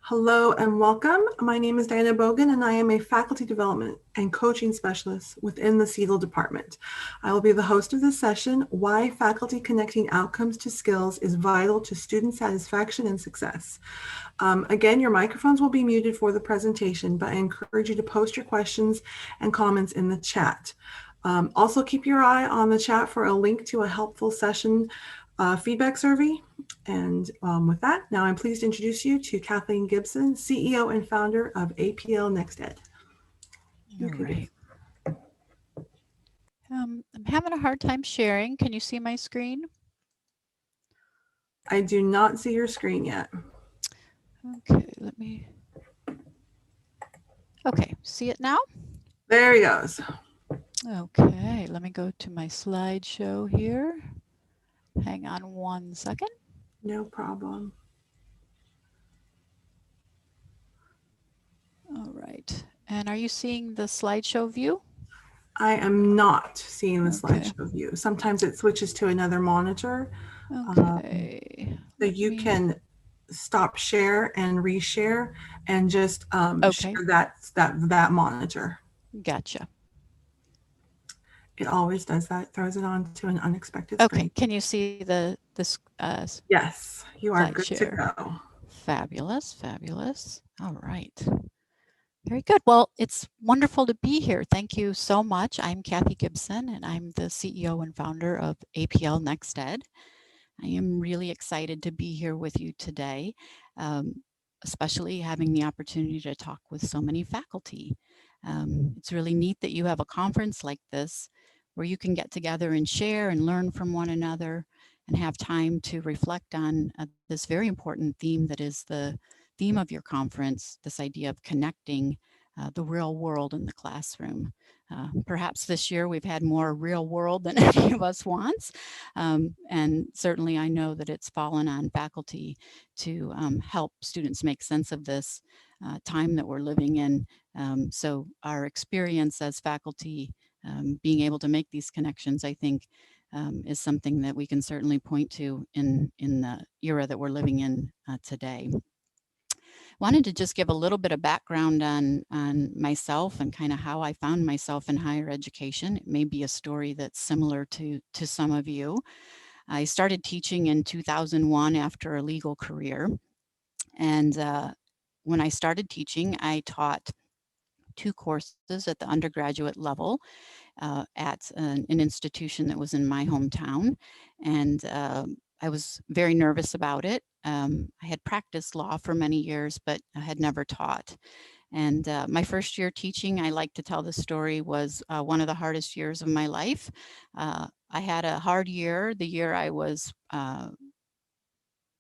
Hello and welcome. My name is Diana Bogan and I am a faculty development and coaching specialist within the CEDL department. I will be the host of this session, Why Faculty Connecting Outcomes to Skills is Vital to Student Satisfaction and Success. Again, your microphones will be muted for the presentation, but I encourage you to post your questions and comments in the chat. Also keep your eye on the chat for a link to a helpful session feedback survey. And with that, now I'm pleased to introduce you to Cathie Gibson, CEO and founder of APL Nexted. All right. I'm having a hard time sharing. Can you see my screen? I do not see your screen yet. Okay, Okay, see it now? There he goes. Okay, let me go to my slideshow here. Hang on one second. No problem. All right. And are you seeing the slideshow view? I am not seeing the slideshow view. Sometimes it switches to another monitor. Okay. So you can stop share and reshare and just share that monitor. Gotcha. It always does that. Throws it on to an unexpected screen. Okay. Can you see this? Yes, you are good share. to go. Fabulous, fabulous. All right. Very good. Well, it's wonderful to be here. Thank you so much. I'm Cathie Gibson, and I'm the CEO and founder of APL Nexted. I am really excited to be here with you today, especially having the opportunity to talk with so many faculty. It's really neat that you have a conference like this where you can get together and share and learn from one another and have time to reflect on this very important theme that is the theme of your conference, this idea of connecting the real world in the classroom. Perhaps this year we've had more real world than any of us wants. And certainly I know that it's fallen on faculty to help students make sense of this time that we're living in. So our experience as faculty, being able to make these connections, I think, is something that we can certainly point to in the era that we're living in today. Wanted to just give a little bit of background on myself and kind of how I found myself in higher education. It may be a story that's similar to some of you. I started teaching in 2001 after a legal career. And when I started teaching, I taught 2 courses at the undergraduate level at an institution that was in my hometown. And I was very nervous about it. I had practiced law for many years, but I had never taught. And my first year teaching, I like to tell the story, was one of the hardest years of my life. I had a hard year, the year I was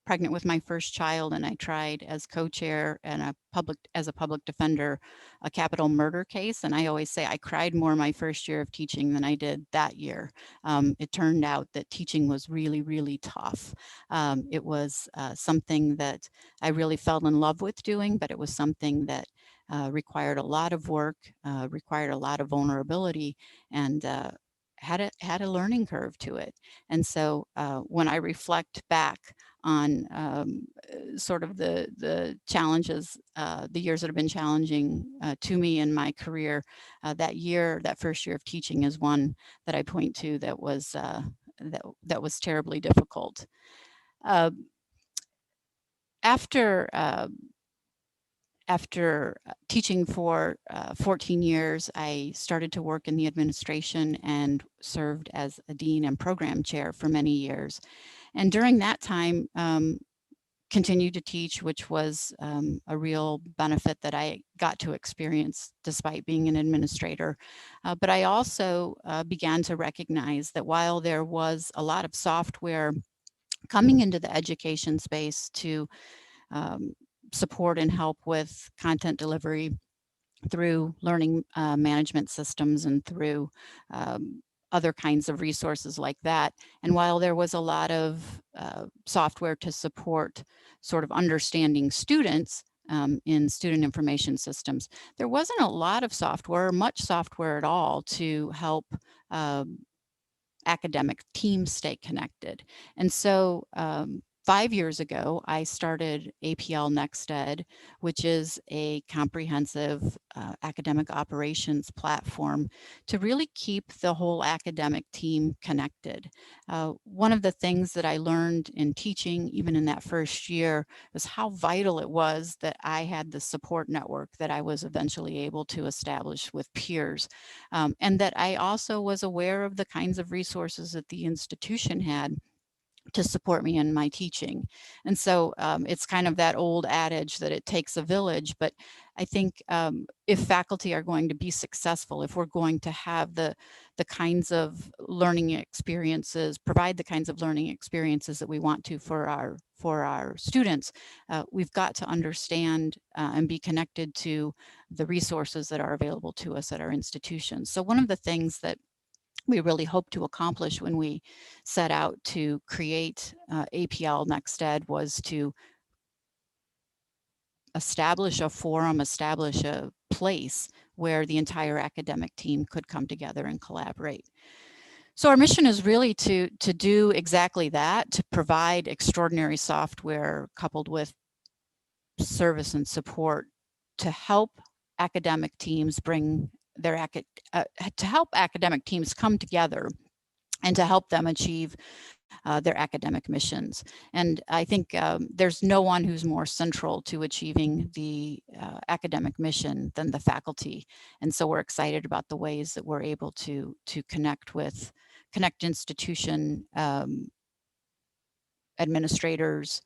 pregnant with my first child, and I tried as co-chair and as a public defender a capital murder case. And I always say I cried more my first year of teaching than I did that year. It turned out that teaching was really, really tough. It was something that I really fell in love with doing, but it was something that required a lot of work, required a lot of vulnerability, and had a learning curve to it. And so when I reflect back on sort of the challenges, the years that have been challenging to me in my career, that first year of teaching is one that I point to that was that was terribly difficult. After teaching for 14 years, I started to work in the administration and served as a dean and program chair for many years. And during that time, continued to teach, which was a real benefit that I got to experience despite being an administrator. But I also began to recognize that while there was a lot of software coming into the education space to support and help with content delivery through learning management systems and through other kinds of resources like that. And while there was a lot of software to support sort of understanding students in student information systems, there wasn't a lot of software, much software at all, to help academic teams stay connected. And so 5 years ago, I started APL Nexted, which is a comprehensive academic operations platform to really keep the whole academic team connected. One of the things that I learned in teaching, even in that first year, was how vital it was that I had the support network that I was eventually able to establish with peers, and that I also was aware of the kinds of resources that the institution had to support me in my teaching. And so it's kind of that old adage that it takes a village, but I think if faculty are going to be successful, if we're going to have the kinds of learning experiences, provide the kinds of learning experiences that we want to for our students, we've got to understand and be connected to the resources that are available to us at our institutions. So one of the things that we really hope to accomplish when we set out to create APL Nexted was to establish a forum, establish a place where the entire academic team could come together and collaborate. So our mission is really to do exactly that, to provide extraordinary software coupled with service and support to help academic teams bring their to help academic teams come together and to help them achieve their academic missions. And I think there's no one who's more central to achieving the academic mission than the faculty. And so we're excited about the ways that we're able to connect institution administrators,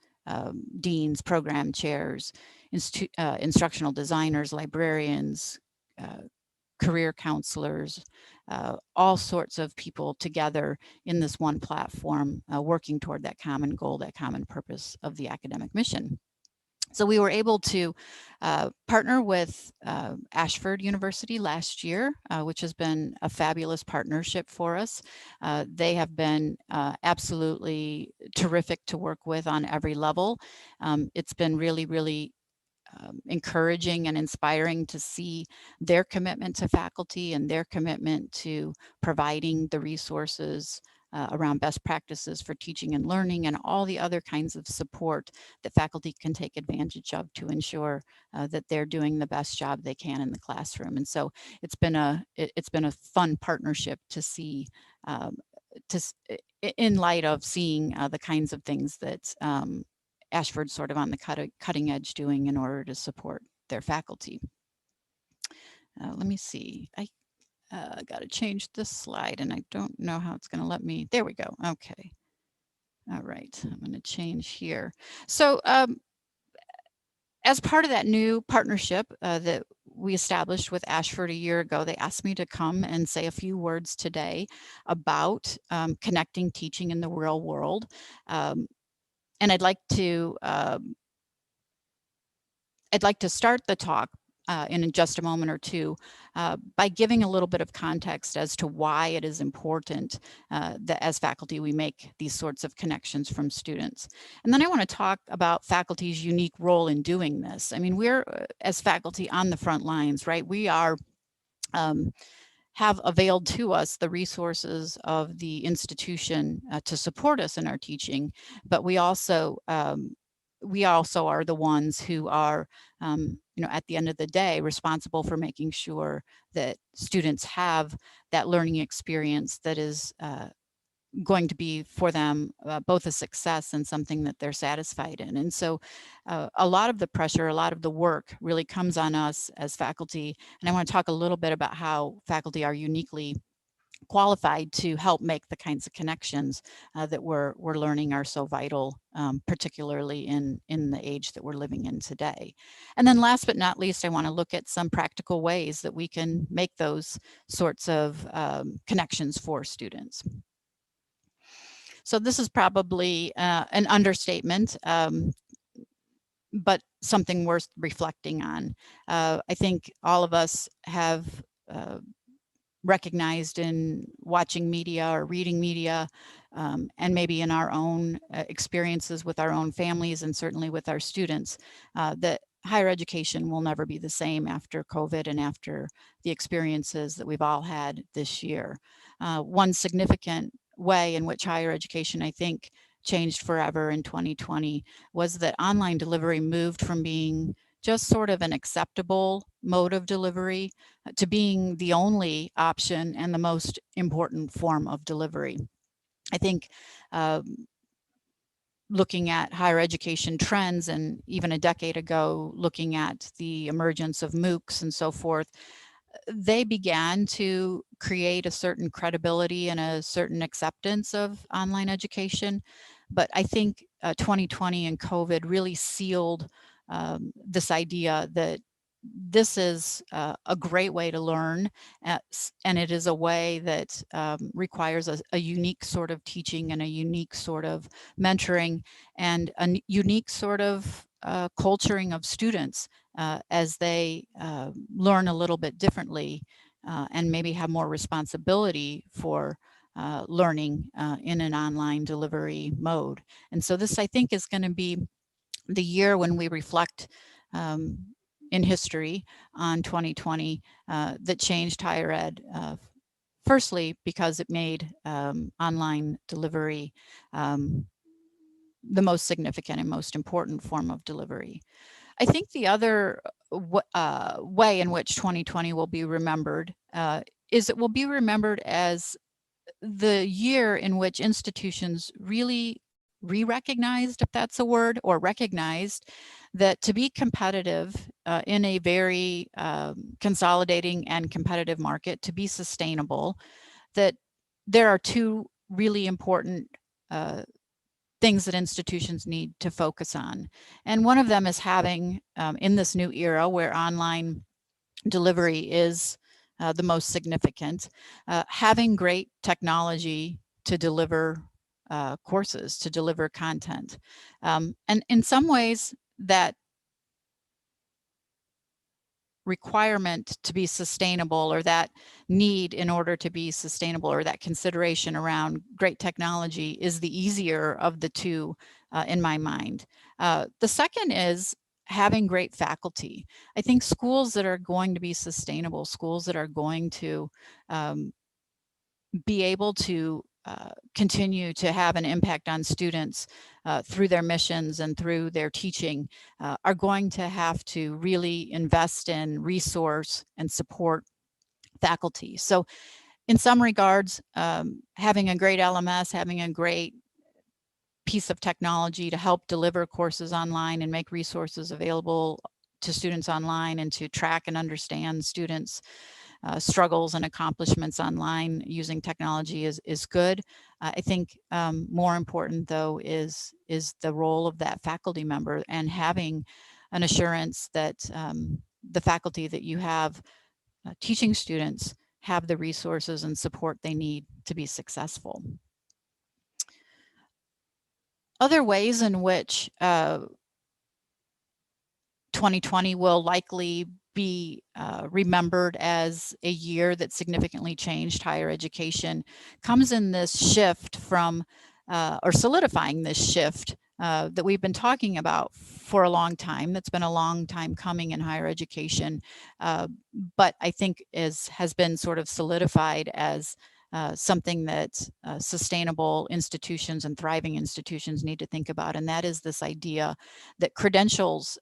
deans, program chairs, instructional designers, librarians, career counselors, all sorts of people together in this one platform, working toward that common goal, that common purpose of the academic mission. So we were able to partner with Ashford University last year, which has been a fabulous partnership for us. They have been absolutely terrific to work with on every level. It's been really, really encouraging and inspiring to see their commitment to faculty and their commitment to providing the resources around best practices for teaching and learning and all the other kinds of support that faculty can take advantage of to ensure that they're doing the best job they can in the classroom. And so it's been a fun partnership to see in light of seeing the kinds of things that Ashford's sort of on the cutting edge doing in order to support their faculty. Let me see. I got to change this slide and I don't know how it's going to let me. There we go. Okay. All right. I'm going to change here. So as part of that new partnership that we established with Ashford a year ago, they asked me to come and say a few words today about connecting teaching in the real world. And I'd like to start the talk in just a moment or two by giving a little bit of context as to why it is important that as faculty we make these sorts of connections from students. And then I want to talk about faculty's unique role in doing this. I mean, we're as faculty on the front lines, right? We are have availed to us the resources of the institution to support us in our teaching, but we also are the ones who are, at the end of the day, responsible for making sure that students have that learning experience that is going to be for them both a success and something that they're satisfied in. And so a lot of the pressure, a lot of the work really comes on us as faculty. And I want to talk a little bit about how faculty are uniquely qualified to help make the kinds of connections that we're learning are so vital, particularly in the age that we're living in today. And then last but not least, I want to look at some practical ways that we can make those sorts of connections for students. So this is probably an understatement, but something worth reflecting on. I think all of us have recognized in watching media or reading media, and maybe in our own experiences with our own families and certainly with our students, that higher education will never be the same after COVID and after the experiences that we've all had this year. One significant way in which higher education, I think, changed forever in 2020 was that online delivery moved from being just sort of an acceptable mode of delivery to being the only option and the most important form of delivery. I think looking at higher education trends, and even a decade ago, looking at the emergence of MOOCs and so forth, they began to create a certain credibility and a certain acceptance of online education. But I think 2020 and COVID really sealed this idea that this is a great way to learn, and it is a way that requires a unique sort of teaching and a unique sort of mentoring and a unique sort of culturing of students as they learn a little bit differently and maybe have more responsibility for learning in an online delivery mode. And so this, I think, is going to be the year when we reflect in history on 2020 that changed higher ed. Firstly, because it made online delivery the most significant and most important form of delivery. I think the other way in which 2020 will be remembered is it will be remembered as the year in which institutions really re-recognized, if that's a word, or recognized that to be competitive in a very consolidating and competitive market, to be sustainable, that there are two really important things that institutions need to focus on. And one of them is having, in this new era where online delivery is the most significant, having great technology to deliver courses, to deliver content. And in some ways, that requirement to be sustainable, or that need in order to be sustainable, or that consideration around great technology, is the easier of the two in my mind. The second is having great faculty. I think schools that are going to be sustainable, schools that are going to be able to continue to have an impact on students through their missions and through their teaching are going to have to really invest in, resource, and support faculty. So in some regards, having a great LMS, having a great piece of technology to help deliver courses online and make resources available to students online, and to track and understand students' struggles and accomplishments online using technology is good. I think more important, though, is the role of that faculty member, and having an assurance that the faculty that you have teaching students have the resources and support they need to be successful. Other ways in which 2020 will likely be remembered as a year that significantly changed higher education comes in this shift from, or solidifying this shift that we've been talking about for a long time. That's been a long time coming in higher education, but I think has been sort of solidified as something that sustainable institutions and thriving institutions need to think about. And that is this idea that credentials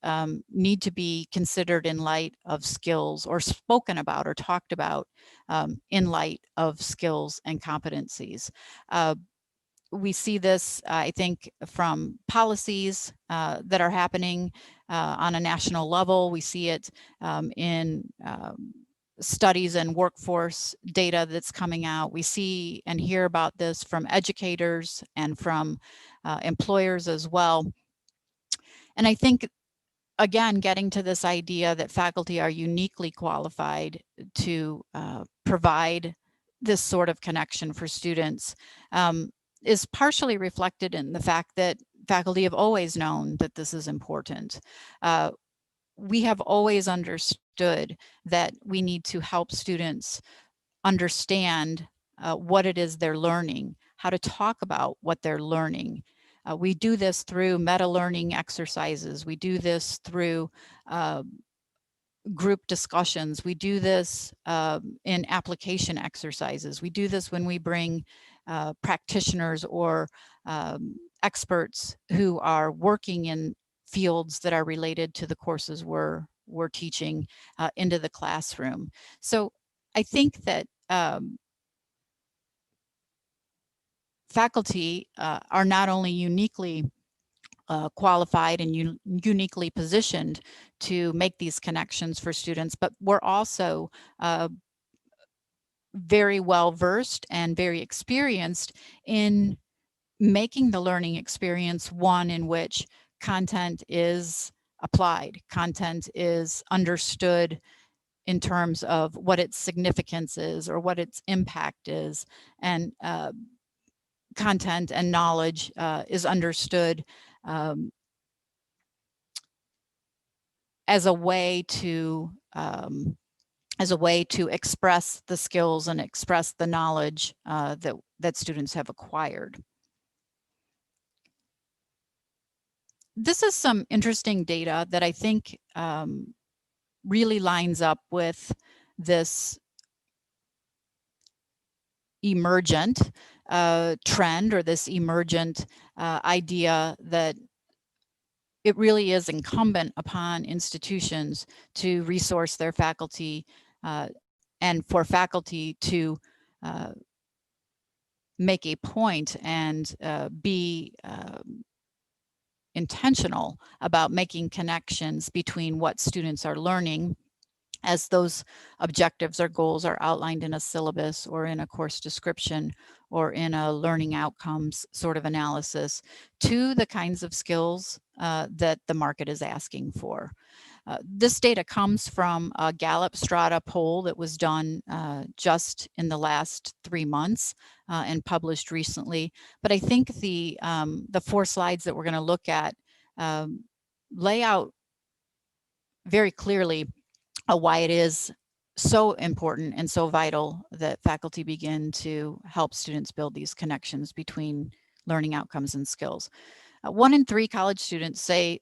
need to be considered in light of skills, or spoken about or talked about in light of skills and competencies. We see this, I think, from policies that are happening on a national level. We see it in studies and workforce data that's coming out. We see and hear about this from educators and from employers as well. And I think, again, getting to this idea that faculty are uniquely qualified to provide this sort of connection for students is partially reflected in the fact that faculty have always known that this is important. We have always understood that we need to help students understand what it is they're learning, how to talk about what they're learning. We do this through meta-learning exercises. We do this through group discussions. We do this in application exercises. We do this when we bring practitioners or experts who are working in fields that are related to the courses we're teaching into the classroom. So I think that faculty are not only uniquely qualified and uniquely positioned to make these connections for students, but we're also very well versed and very experienced in making the learning experience one in which content is applied, content is understood in terms of what its significance is or what its impact is, and content and knowledge is understood as a way to express the skills and express the knowledge that students have acquired. This is some interesting data that I think really lines up with this emergent trend, or this emergent idea that it really is incumbent upon institutions to resource their faculty and for faculty to make a point and be intentional about making connections between what students are learning as those objectives or goals are outlined in a syllabus or in a course description or in a learning outcomes sort of analysis, to the kinds of skills that the market is asking for. This data comes from a Gallup Strata poll that was done just in the last 3 months and published recently. But I think the 4 slides that we're going to look at lay out very clearly why it is so important and so vital that faculty begin to help students build these connections between learning outcomes and skills. 1 in 3 college students say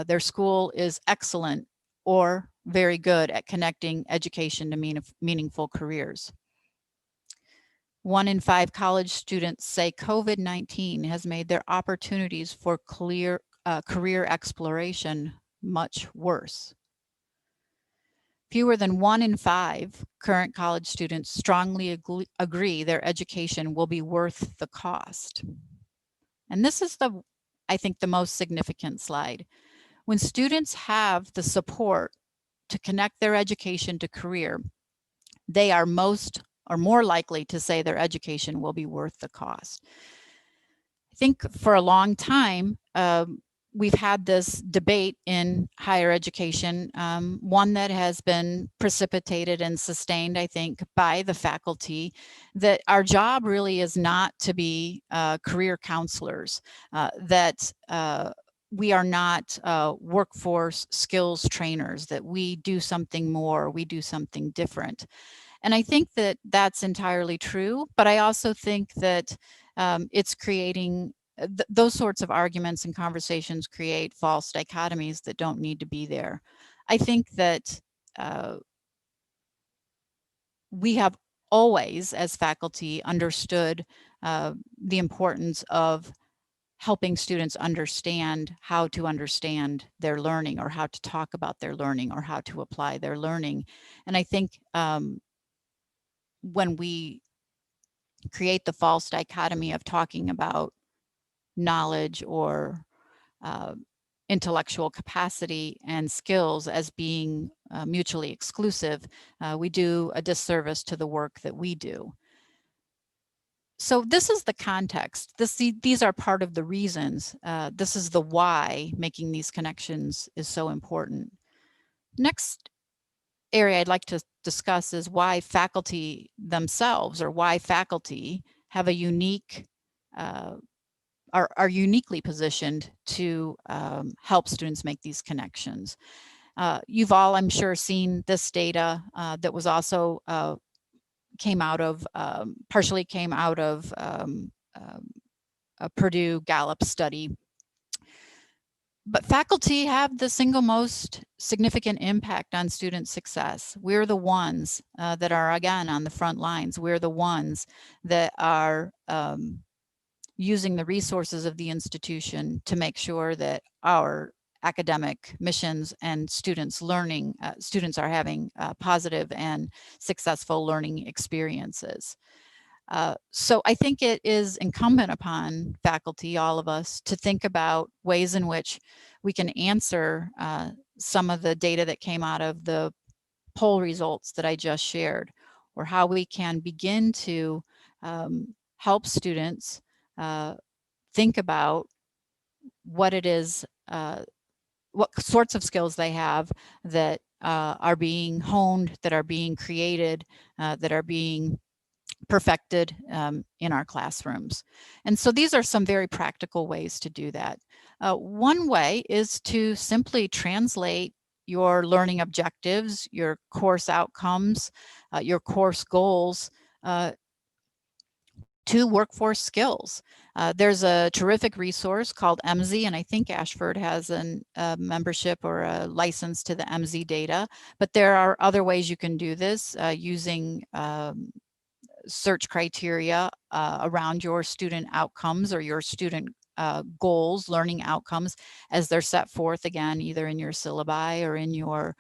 their school is excellent or very good at connecting education to meaningful careers. 1 in 5 college students say COVID-19 has made their opportunities for career exploration much worse. Fewer than 1 in 5 current college students strongly agree their education will be worth the cost. And this is I think, the most significant slide. When students have the support to connect their education to career, they are more likely to say their education will be worth the cost. I think for a long time, we've had this debate in higher education, one that has been precipitated and sustained, I think, by the faculty, that our job really is not to be career counselors, that we are not workforce skills trainers, that we do something more, we do something different. And I think that that's entirely true, but I also think that it's creating those sorts of arguments and conversations create false dichotomies that don't need to be there. I think that we have always, as faculty, understood the importance of helping students understand how to understand their learning, or how to talk about their learning, or how to apply their learning. And I think when we create the false dichotomy of talking about knowledge or intellectual capacity and skills as being mutually exclusive, we do a disservice to the work that we do. So this is the context. These are part of the reasons. This is the why making these connections is so important. Next area I'd like to discuss is why faculty themselves, or why faculty have a unique are uniquely positioned to help students make these connections. You've all, I'm sure, seen this data that was also partially came out of a Purdue Gallup study. But faculty have the single most significant impact on student success. We're the ones that are, again, on the front lines. We're the ones that are using the resources of the institution to make sure that our academic missions and students are having positive and successful learning experiences. So I think it is incumbent upon faculty, all of us, to think about ways in which we can answer some of the data that came out of the poll results that I just shared, or how we can begin to help students think about what it is, what sorts of skills they have that are being honed, that are being created, that are being perfected in our classrooms. And so these are some very practical ways to do that. One way is to simply translate your learning objectives, your course outcomes, your course goals to workforce skills. There's a terrific resource called MZ, and I think Ashford has a membership or a license to the MZ data, but there are other ways you can do this using search criteria around your student outcomes or your student goals, learning outcomes, as they're set forth again, either in your syllabi or in your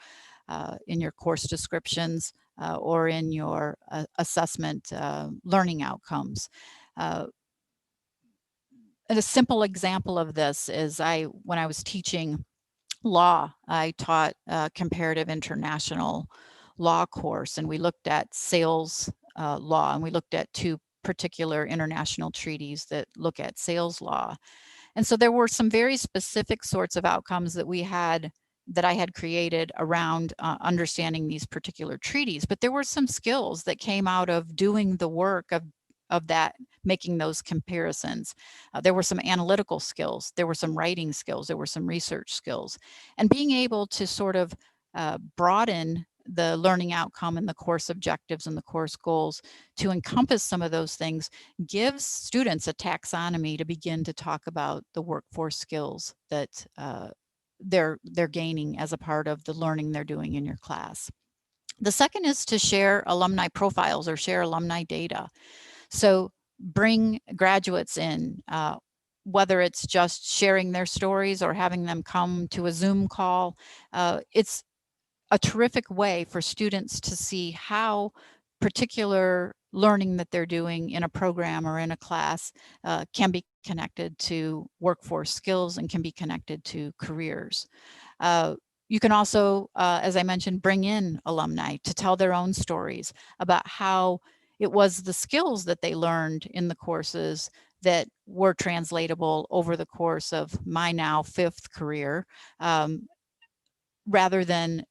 course descriptions or in your assessment learning outcomes. And a simple example of this is when I was teaching law, I taught a comparative international law course, and we looked at sales law, and we looked at two particular international treaties that look at sales law. And so there were some very specific sorts of outcomes that I had created around understanding these particular treaties. But there were some skills that came out of doing the work of that, making those comparisons. There were some analytical skills, there were some writing skills, there were some research skills, and being able to sort of broaden the learning outcome and the course objectives and the course goals to encompass some of those things gives students a taxonomy to begin to talk about the workforce skills that they're gaining as a part of the learning they're doing in your class. The second is to share alumni profiles or share alumni data. So bring graduates in, whether it's just sharing their stories or having them come to a Zoom call. It's a terrific way for students to see how particular learning that they're doing in a program or in a class can be connected to workforce skills and can be connected to careers. You can also, as I mentioned, bring in alumni to tell their own stories about how it was the skills that they learned in the courses that were translatable over the course of my now 5th career, rather than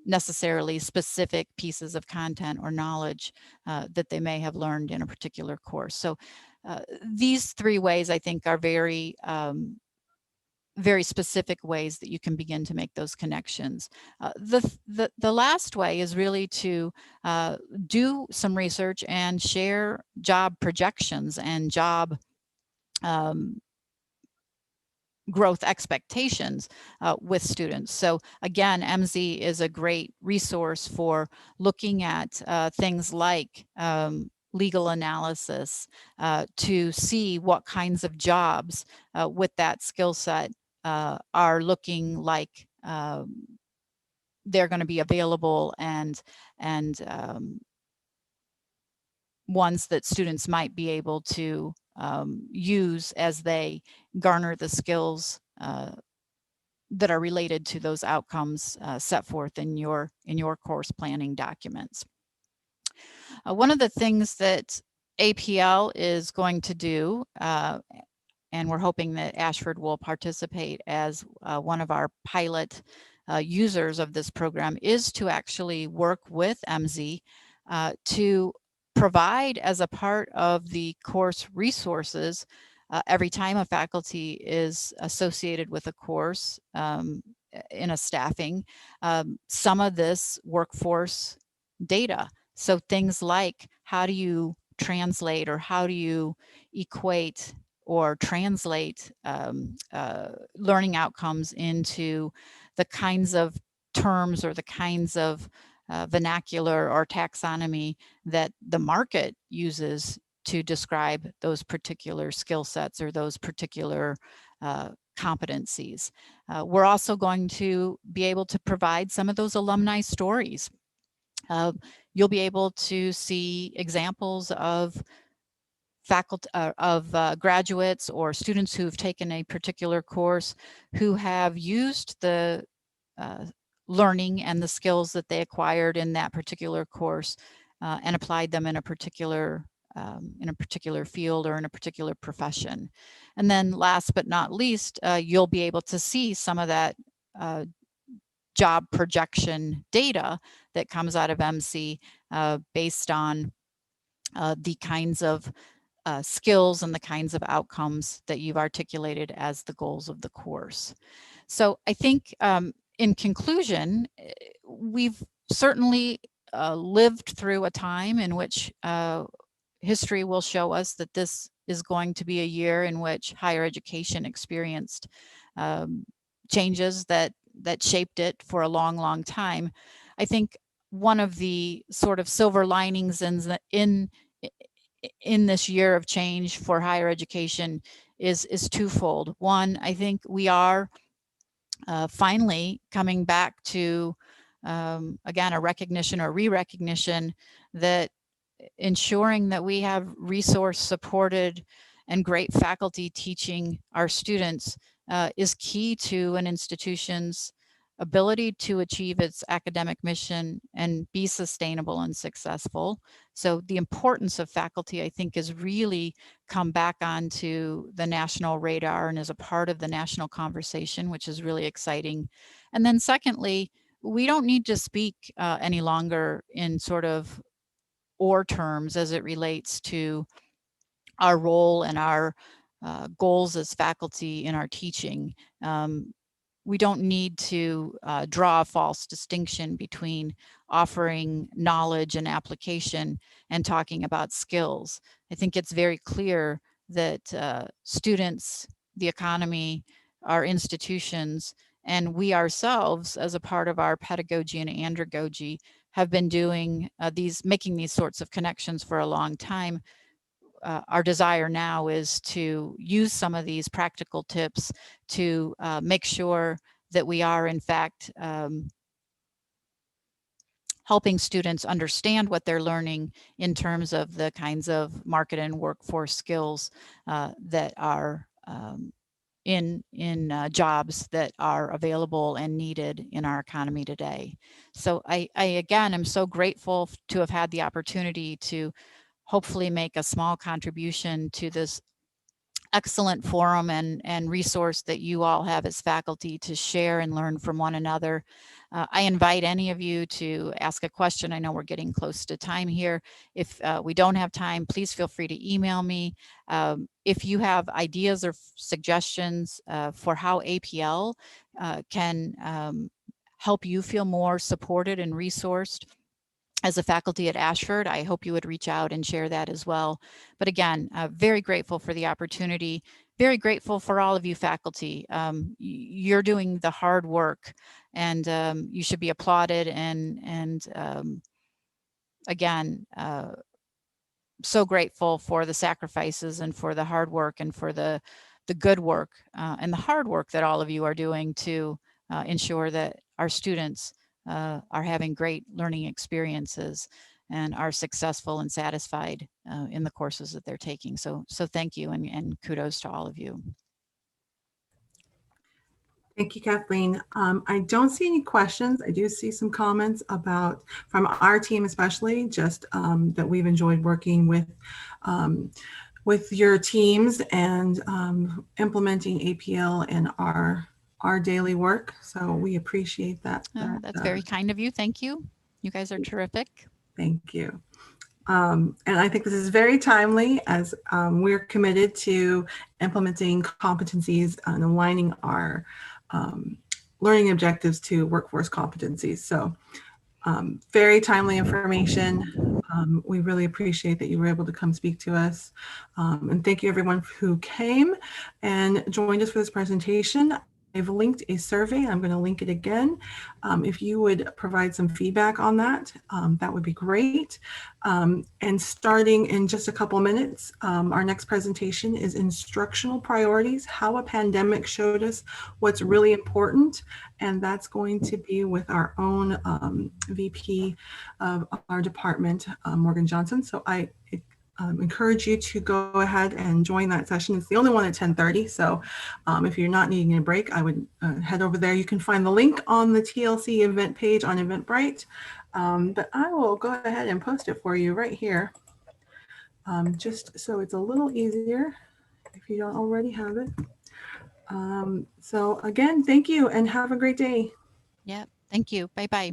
necessarily specific pieces of content or knowledge that they may have learned in a particular course. So these 3 ways, I think, are very very specific ways that you can begin to make those connections. The last way is really to do some research and share job projections and job growth expectations with students. So again, MZ is a great resource for looking at things like legal analysis to see what kinds of jobs with that skill set are looking like they're going to be available, and ones that students might be able to use as they garner the skills that are related to those outcomes set forth in your course planning documents. One of the things that APL is going to do, and we're hoping that Ashford will participate as one of our pilot users of this program, is to actually work with MZ to provide, as a part of the course resources, every time a faculty is associated with a course in a staffing, some of this workforce data. So things like, how do you translate or how do you equate or translate learning outcomes into the kinds of terms or the kinds of vernacular or taxonomy that the market uses to describe those particular skill sets or those particular competencies. We're also going to be able to provide some of those alumni stories. You'll be able to see examples of faculty, graduates or students who've taken a particular course who have used the learning and the skills that they acquired in that particular course and applied them in a particular field or in a particular profession. And then last but not least, you'll be able to see some of that job projection data that comes out of MC based on the kinds of skills and the kinds of outcomes that you've articulated as the goals of the course. So I think in conclusion, we've certainly lived through a time in which history will show us that this is going to be a year in which higher education experienced changes that shaped it for a long, long time. I think one of the sort of silver linings in this year of change for higher education is twofold. One, I think we are finally coming back to, again, a recognition or re-recognition that ensuring that we have resource supported and great faculty teaching our students is key to an institution's ability to achieve its academic mission and be sustainable and successful. So the importance of faculty, I think, has really come back onto the national radar and is a part of the national conversation, which is really exciting. And then secondly, we don't need to speak any longer in sort of or terms as it relates to our role and our goals as faculty in our teaching. We don't need to draw a false distinction between offering knowledge and application and talking about skills. I think it's very clear that students, the economy, our institutions, and we ourselves as a part of our pedagogy and andragogy have been doing making these sorts of connections for a long time. Our desire now is to use some of these practical tips to make sure that we are in fact helping students understand what they're learning in terms of the kinds of market and workforce skills that are in jobs that are available and needed in our economy today. So I again am so grateful to have had the opportunity to hopefully make a small contribution to this excellent forum and resource that you all have as faculty to share and learn from one another. I invite any of you to ask a question. I know we're getting close to time here. If we don't have time, please feel free to email me. If you have ideas or suggestions for how APL can help you feel more supported and resourced as a faculty at Ashford, I hope you would reach out and share that as well. But again, very grateful for the opportunity, very grateful for all of you faculty. You're doing the hard work and you should be applauded and again, so grateful for the sacrifices and for the hard work and for the good work and the hard work that all of you are doing to ensure that our students are having great learning experiences and are successful and satisfied in the courses that they're taking. So thank you and kudos to all of you. Thank you, Kathleen. I don't see any questions. I do see some comments from our team, especially just that we've enjoyed working with your teams and implementing APL in our daily work. So we appreciate that. That's very kind of you. Thank you. You guys are terrific. Thank you. And I think this is very timely as we're committed to implementing competencies and aligning our learning objectives to workforce competencies. So very timely information. We really appreciate that you were able to come speak to us. And thank you everyone who came and joined us for this presentation. I've linked a survey. I'm going to link it again. If you would provide some feedback on that, that would be great. And starting in just a couple minutes, our next presentation is instructional priorities, how a pandemic showed us what's really important. And that's going to be with our own VP of our department, Morgan Johnson. So I encourage you to go ahead and join that session. It's the only one at 10:30. So if you're not needing a break, I would head over there. You can find the link on the TLC event page on Eventbrite. But I will go ahead and post it for you right here, just so it's a little easier if you don't already have it. So again, thank you and have a great day. Yeah, thank you. Bye-bye.